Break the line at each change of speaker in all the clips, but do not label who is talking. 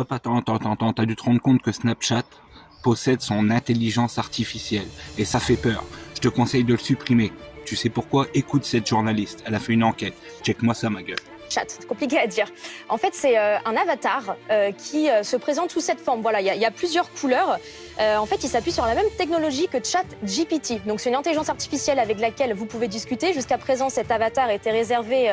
Hop, attends, t'as dû te rendre compte que Snapchat possède son intelligence artificielle. Et ça fait peur. Je te conseille de le supprimer. Tu sais pourquoi? Écoute cette journaliste. Elle a fait une enquête. Check-moi ça, ma gueule.
Chat, c'est compliqué à dire. En fait, c'est un avatar qui se présente sous cette forme. Voilà, il y a plusieurs couleurs. En fait, il s'appuie sur la même technologie que ChatGPT. Donc, c'est une intelligence artificielle avec laquelle vous pouvez discuter. Jusqu'à présent, cet avatar était réservé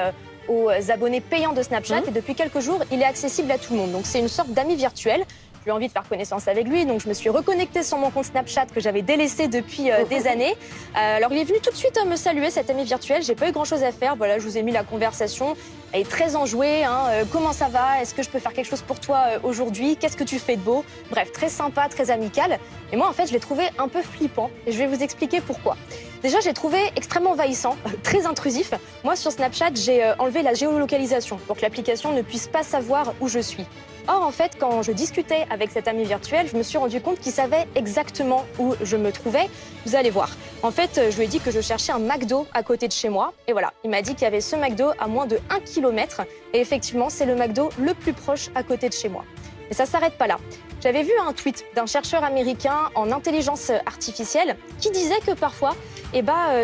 aux abonnés payants de Snapchat. Et depuis quelques jours, il est accessible à tout le monde. Donc, c'est une sorte d'ami virtuel. J'ai eu envie de faire connaissance avec lui, donc je me suis reconnectée sur mon compte Snapchat que j'avais délaissé depuis des années. Alors il est venu tout de suite me saluer, cet ami virtuel. J'ai pas eu grand-chose à faire. Voilà, je vous ai mis la conversation. Elle est très enjouée. Comment ça va? Est-ce que je peux faire quelque chose pour toi aujourd'hui? Qu'est-ce que tu fais de beau? Bref, très sympa, très amical. Et moi, en fait, je l'ai trouvé un peu flippant. Et je vais vous expliquer pourquoi. Déjà, j'ai trouvé extrêmement envahissant, très intrusif. Moi, sur Snapchat, j'ai enlevé la géolocalisation pour que l'application ne puisse pas savoir où je suis. Or, en fait, quand je discutais avec cet ami virtuel, je me suis rendu compte qu'il savait exactement où je me trouvais. Vous allez voir. En fait, je lui ai dit que je cherchais un McDo à côté de chez moi. Et voilà, il m'a dit qu'il y avait ce McDo à moins de 1 km. Et effectivement, c'est le McDo le plus proche à côté de chez moi. Et ça ne s'arrête pas là. J'avais vu un tweet d'un chercheur américain en intelligence artificielle qui disait que parfois,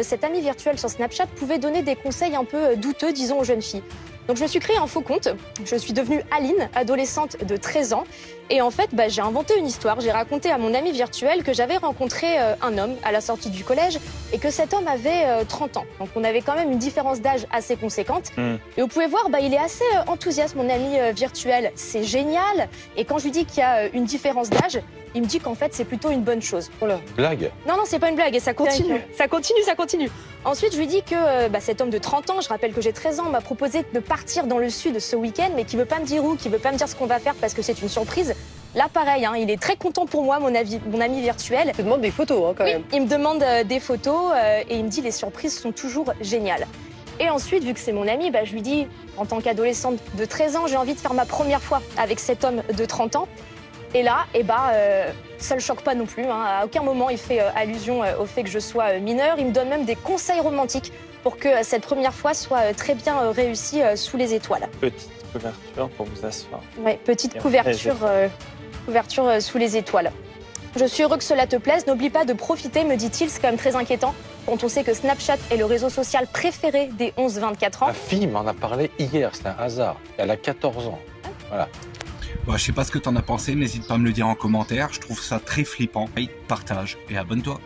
cet ami virtuel sur Snapchat pouvait donner des conseils un peu douteux, disons, aux jeunes filles. Donc je me suis créé un faux compte, je suis devenue Aline, adolescente de 13 ans. Et en fait, j'ai inventé une histoire. J'ai raconté à mon ami virtuel que j'avais rencontré un homme à la sortie du collège et que cet homme avait 30 ans. Donc on avait quand même une différence d'âge assez conséquente. Et vous pouvez voir, il est assez enthousiaste, mon ami virtuel. C'est génial. Et quand je lui dis qu'il y a une différence d'âge, il me dit qu'en fait, c'est plutôt une bonne chose.
Oh là, blague?
Non, c'est pas une blague, et ça continue. Ça continue. Ensuite, je lui dis que cet homme de 30 ans, je rappelle que j'ai 13 ans, m'a proposé de partir dans le sud ce week-end, mais qui veut pas me dire où, qui veut pas me dire ce qu'on va faire parce que c'est une surprise. Là, pareil, il est très content pour moi, mon ami virtuel.
Il te demande des photos, quand même.
Il me demande des photos et il me dit les surprises sont toujours géniales. Et ensuite, vu que c'est mon ami, je lui dis, en tant qu'adolescente de 13 ans, j'ai envie de faire ma première fois avec cet homme de 30 ans. Et là, ça le choque pas non plus. À aucun moment, il fait allusion au fait que je sois mineure. Il me donne même des conseils romantiques pour que cette première fois soit très bien réussie sous les étoiles.
Petite couverture pour vous asseoir.
Oui, petite couverture sous les étoiles. Je suis heureux que cela te plaise. N'oublie pas de profiter, me dit-il. C'est quand même très inquiétant quand on sait que Snapchat est le réseau social préféré des 11-24 ans.
Ma fille m'en a parlé hier, c'est un hasard. Elle a 14 ans. Voilà.
Je sais pas ce que t'en as pensé, n'hésite pas à me le dire en commentaire. Je trouve ça très flippant. Partage et abonne-toi.